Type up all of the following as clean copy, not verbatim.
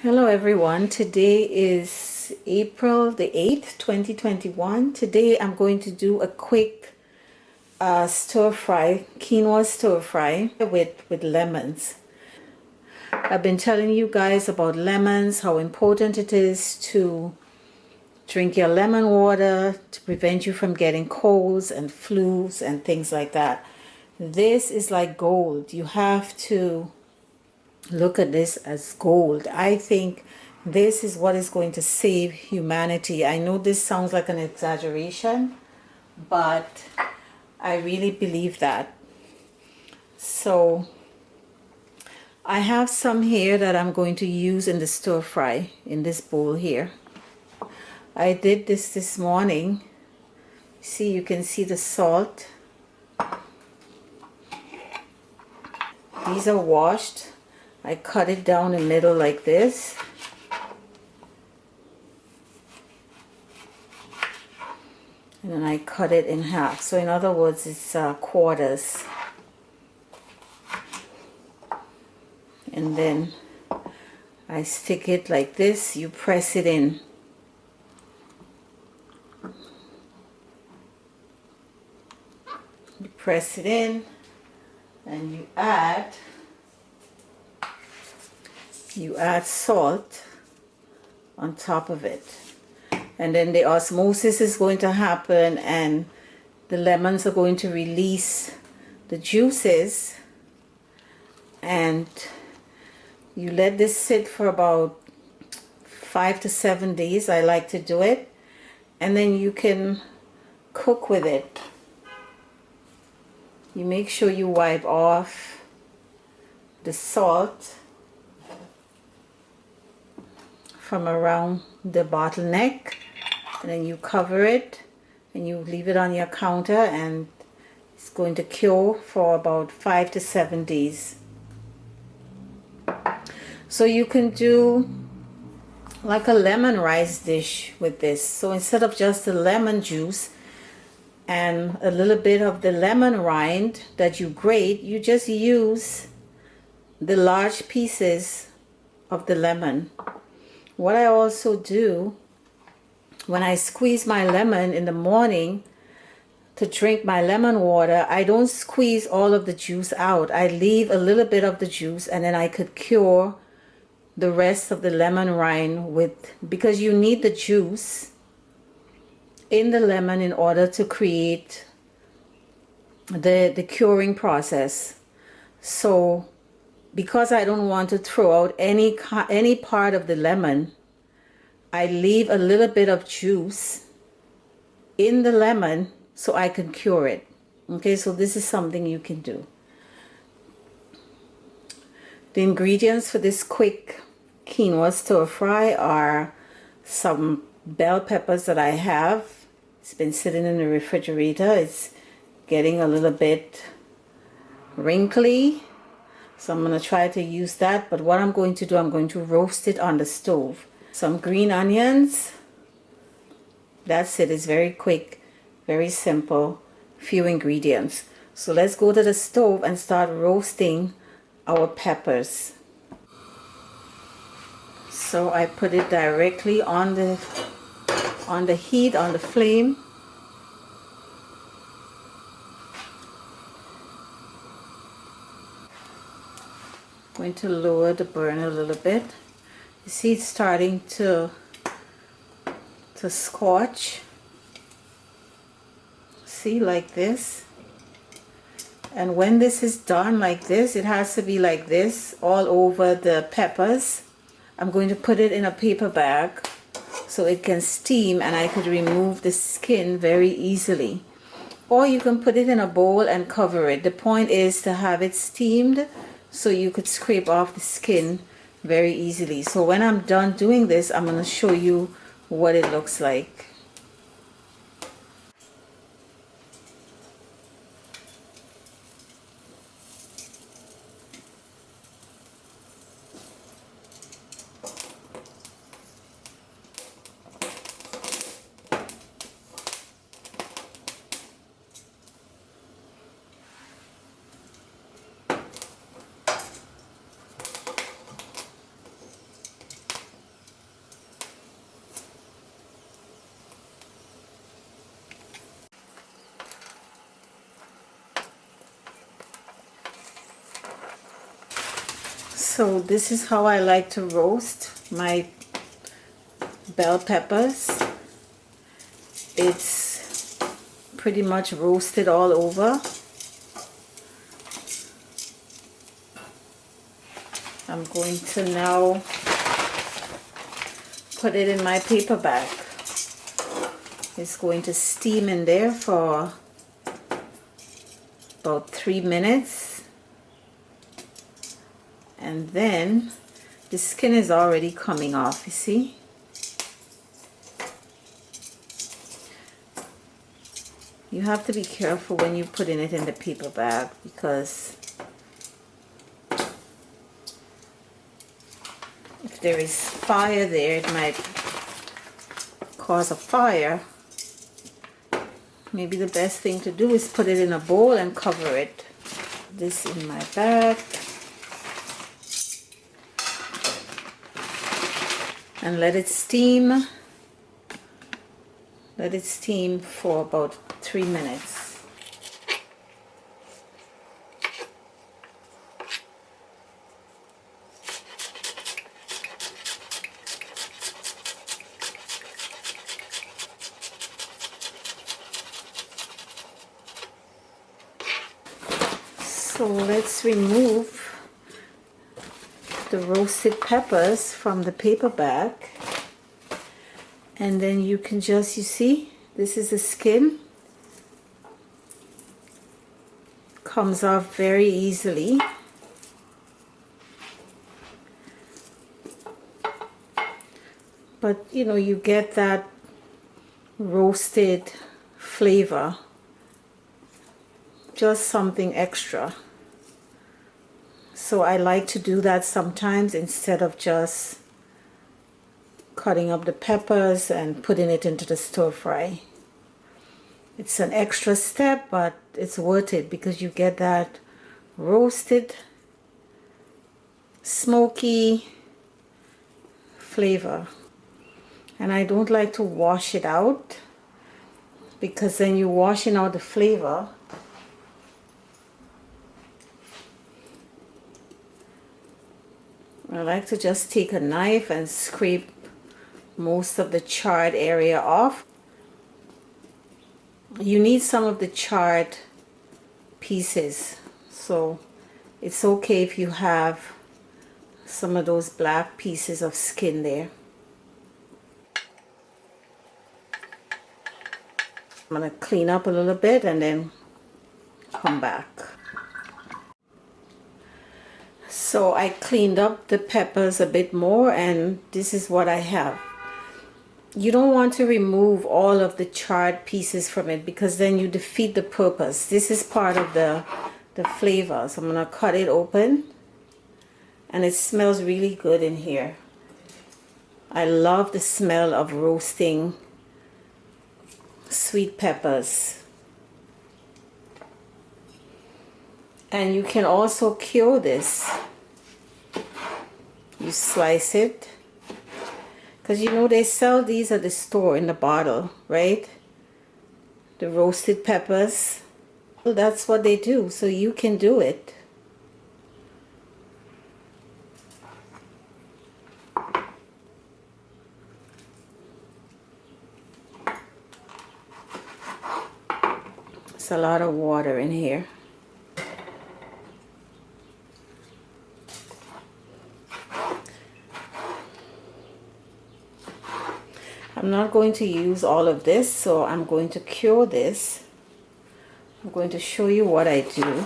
Hello everyone, today is April the 8th, 2021. Today I'm going to do a quick stir fry, quinoa stir fry with lemons. I've been telling you guys about lemons, how important it is to drink your lemon water to prevent you from getting colds and flus and things like that. This is like gold. You have to look at this as gold. I think this is what is going to save humanity. I know this sounds like an exaggeration, but I really believe that. So I have some here that I'm going to use in the stir fry in this bowl here. I did this morning. See, you can see the salt. These are washed. I cut it down the middle like this. And then I cut it in half. So in other words, it's quarters. And then I stick it like this. You press it in. You press it in and you add salt on top of it, and then the osmosis is going to happen and the lemons are going to release the juices, and you let this sit for about 5 to 7 days. I like to do it, and then you can cook with it. You make sure you wipe off the salt from around the bottleneck, and then you cover it and you leave it on your counter, and it's going to cure for about 5 to 7 days. So you can do like a lemon rice dish with this. So instead of just the lemon juice and a little bit of the lemon rind that you grate, you just use the large pieces of the lemon. What I also do when I squeeze my lemon in the morning to drink my lemon water, I don't squeeze all of the juice out. I leave a little bit of the juice, and then I could cure the rest of the lemon rind with, because you need the juice in the lemon in order to create the curing process. So because I don't want to throw out any part of the lemon, I leave a little bit of juice in the lemon so I can cure it. Okay, so this is something you can do. The ingredients for this quick quinoa stir fry are some bell peppers that I have. It's been sitting in the refrigerator. It's getting a little bit wrinkly, so I'm going to try to use that. But what I'm going to do, I'm going to roast it on the stove. Some green onions. That's it. It's very quick, very simple, few ingredients. So let's go to the stove and start roasting our peppers. So I put it directly on the heat, on the flame. I'm going to lower the burn a little bit. You see it's starting to scorch. See, like this. And when this is done like this, it has to be like this all over the peppers. I'm going to put it in a paper bag so it can steam and I could remove the skin very easily. Or you can put it in a bowl and cover it. The point is to have it steamed so you could scrape off the skin very easily. So when I'm done doing this, I'm going to show you what it looks like. So this is how I like to roast my bell peppers. It's pretty much roasted all over. I'm going to now put it in my paper bag. It's going to steam in there for about 3 minutes. And then the skin is already coming off, you see? You have to be careful when you're putting it in the paper bag, because if there is fire there, it might cause a fire. Maybe the best thing to do is put it in a bowl and cover it. This in my bag. And let it steam. Let it steam for about 3 minutes. So let's remove the roasted peppers from the paper bag, and then you can just, you see, this is the skin, comes off very easily. But you know, you get that roasted flavor, just something extra. So I like to do that sometimes instead of just cutting up the peppers and putting it into the stir fry. It's an extra step, but it's worth it because you get that roasted, smoky flavor. And I don't like to wash it out, because then you're washing out the flavor. I like to just take a knife and scrape most of the charred area off. You need some of the charred pieces, so it's okay if you have some of those black pieces of skin there. I'm going to clean up a little bit and then come back. So I cleaned up the peppers a bit more, and this is what I have. You don't want to remove all of the charred pieces from it, because then you defeat the purpose. This is part of the flavor. So I'm going to cut it open, and it smells really good in here. I love the smell of roasting sweet peppers. And you can also cure this. You slice it, because you know they sell these at the store in the bottle, right? The roasted peppers. Well, that's what they do, so you can do it. It's a lot of water in here. I'm not going to use all of this, so I'm going to cure this. I'm going to show you what I do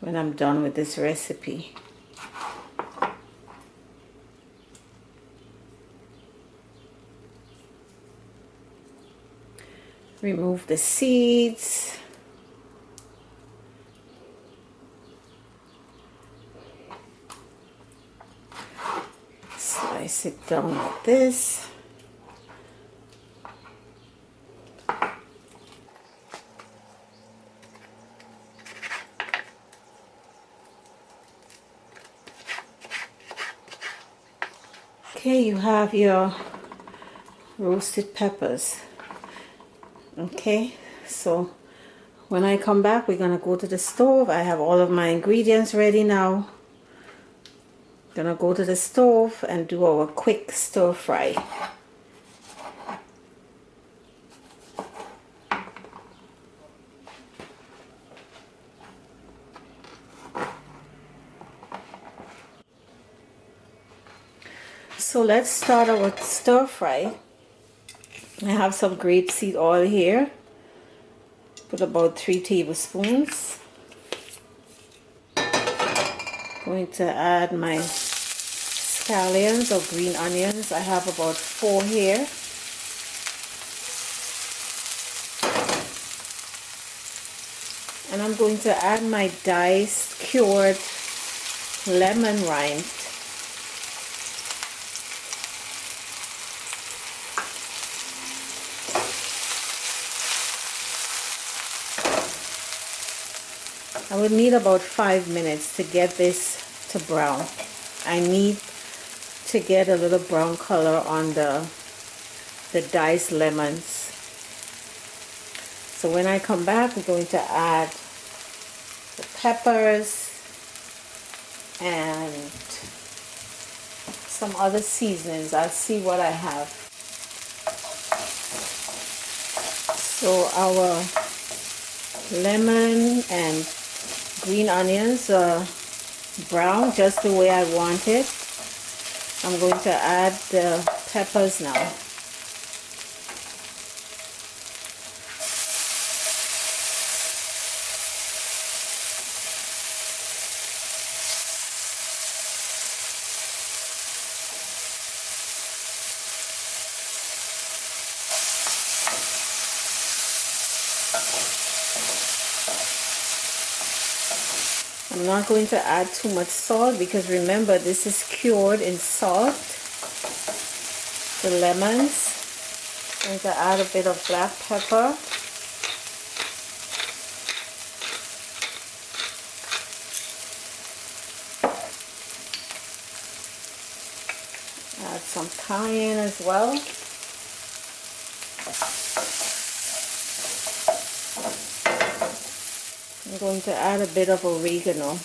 when I'm done with this recipe. Remove the seeds. Slice it down like this. Okay, you have your roasted peppers. Okay, so when I come back, we're gonna go to the stove. I have all of my ingredients ready now. Gonna go to the stove and do our quick stir fry. So let's start our stir fry. I have some grapeseed oil here. Put about 3 tablespoons. Going to add my scallions or green onions. I have about 4 here. And I'm going to add my diced, cured lemon rind. I would need about 5 minutes to get this to brown. I need to get a little brown color on the diced lemons. So when I come back, I'm going to add the peppers and some other seasonings. I'll see what I have. So our lemon and green onions are brown just the way I want it. I'm going to add the peppers now. I'm not going to add too much salt because remember this is cured in salt. The lemons. I'm going to add a bit of black pepper. Add some cayenne as well. I'm going to add a bit of oregano.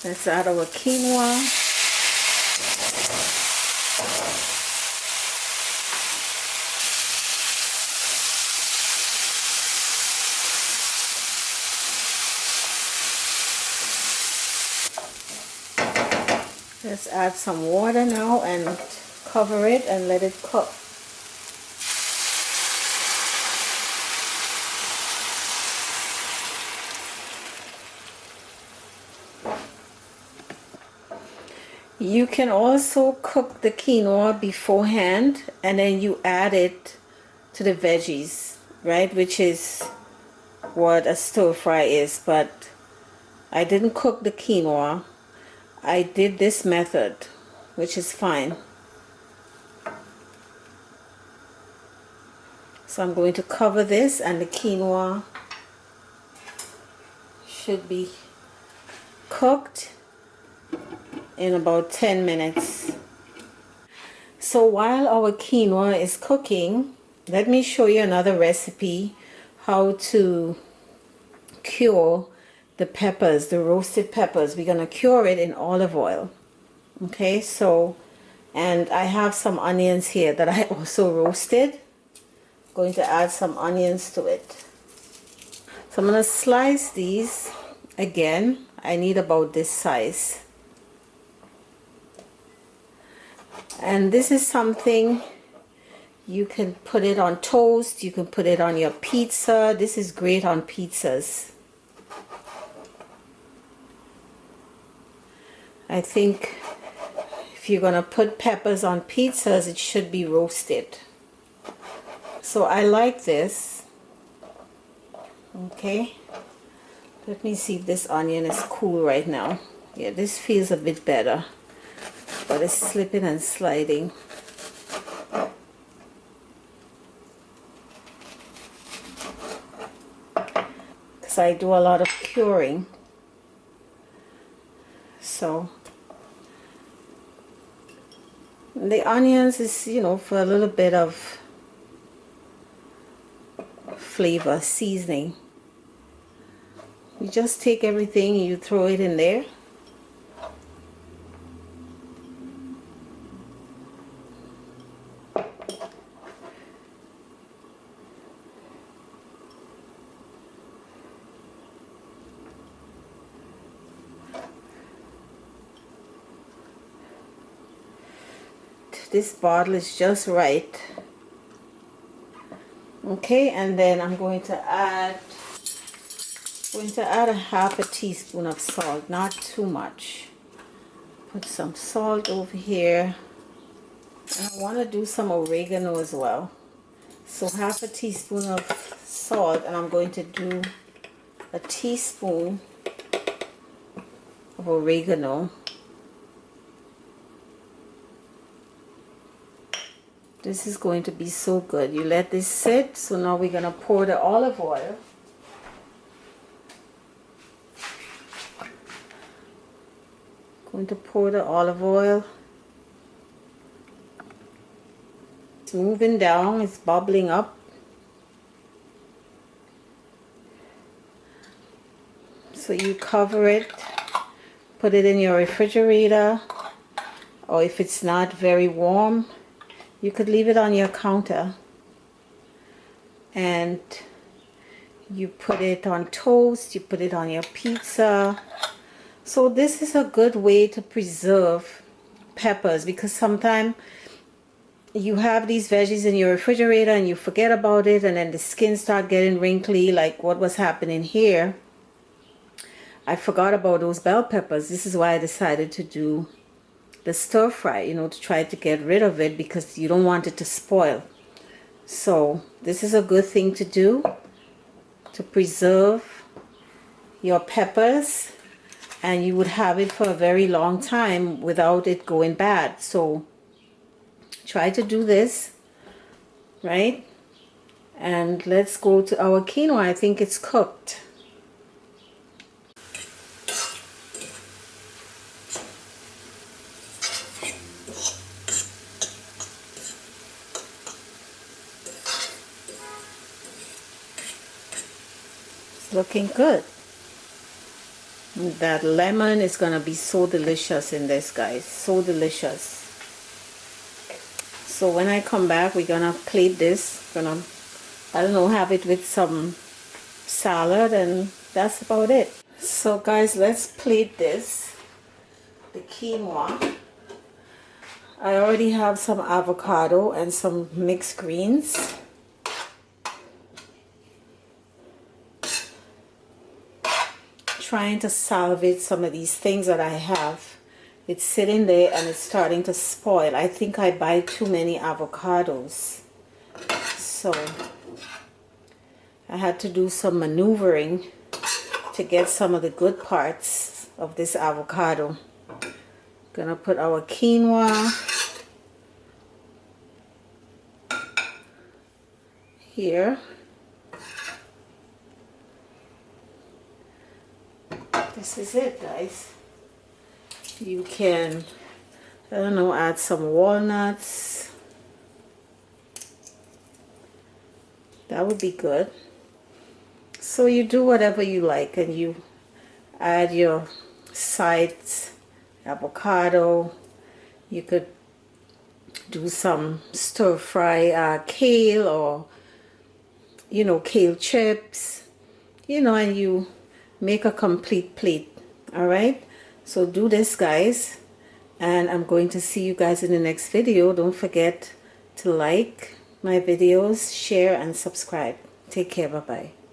Let's add our quinoa. Let's add some water now and cover it and let it cook. You can also cook the quinoa beforehand and then you add it to the veggies, right? Which is what a stir fry is, but I didn't cook the quinoa. I did this method, which is fine. So I'm going to cover this and the quinoa should be cooked in about 10 minutes. So while our quinoa is cooking, let me show you another recipe how to cure the peppers, the roasted peppers. We're going to cure it in olive oil. Okay, so, and I have some onions here that I also roasted. I'm going to add some onions to it. So I'm going to slice these. Again, I need about this size. And this is something you can put it on toast, you can put it on your pizza. This is great on pizzas. I think if you're gonna put peppers on pizzas, it should be roasted. So I like this. Okay, let me see if this onion is cool right now. Yeah, this feels a bit better, but it's slipping and sliding. Because I do a lot of curing. So the onions is, you know, for a little bit of flavor, seasoning. You just take everything, you throw it in there. This bottle is just right. Okay, and then I'm going to add a half a teaspoon of salt, not too much. Put some salt over here. And I want to do some oregano as well. So half a teaspoon of salt, and I'm going to do a teaspoon of oregano. This is going to be so good. You let this sit. So now we're going to pour the olive oil. Going to pour the olive oil. It's moving down. It's bubbling up. So you cover it. Put it in your refrigerator. Or if it's not very warm, you could leave it on your counter, and you put it on toast, you put it on your pizza. So this is a good way to preserve peppers, because sometimes you have these veggies in your refrigerator and you forget about it, and then the skin start getting wrinkly, like what was happening here. I forgot about those bell peppers. This is why I decided to do the stir fry, you know, to try to get rid of it, because you don't want it to spoil. So this is a good thing to do to preserve your peppers, and you would have it for a very long time without it going bad. So try to do this, right? And let's go to our quinoa. I think it's cooked. Looking good. That lemon is gonna be so delicious in this, guys. So delicious. So when I come back, we're gonna plate this. I don't know, have it with some salad, and that's about it. So guys, let's plate this, the quinoa. I already have some avocado and some mixed greens. Trying to salvage some of these things that I have. It's sitting there and it's starting to spoil. I think I buy too many avocados. So I had to do some maneuvering to get some of the good parts of this avocado. Gonna put our quinoa here. This is it, guys. You can, I don't know, add some walnuts. That would be good. So you do whatever you like, and you add your sides, avocado. You could do some stir fry kale, or, you know, kale chips, you know, and you make a complete plate. All right, so do this, guys, and I'm going to see you guys in the next video. Don't forget to like my videos, share, and subscribe. Take care. Bye bye.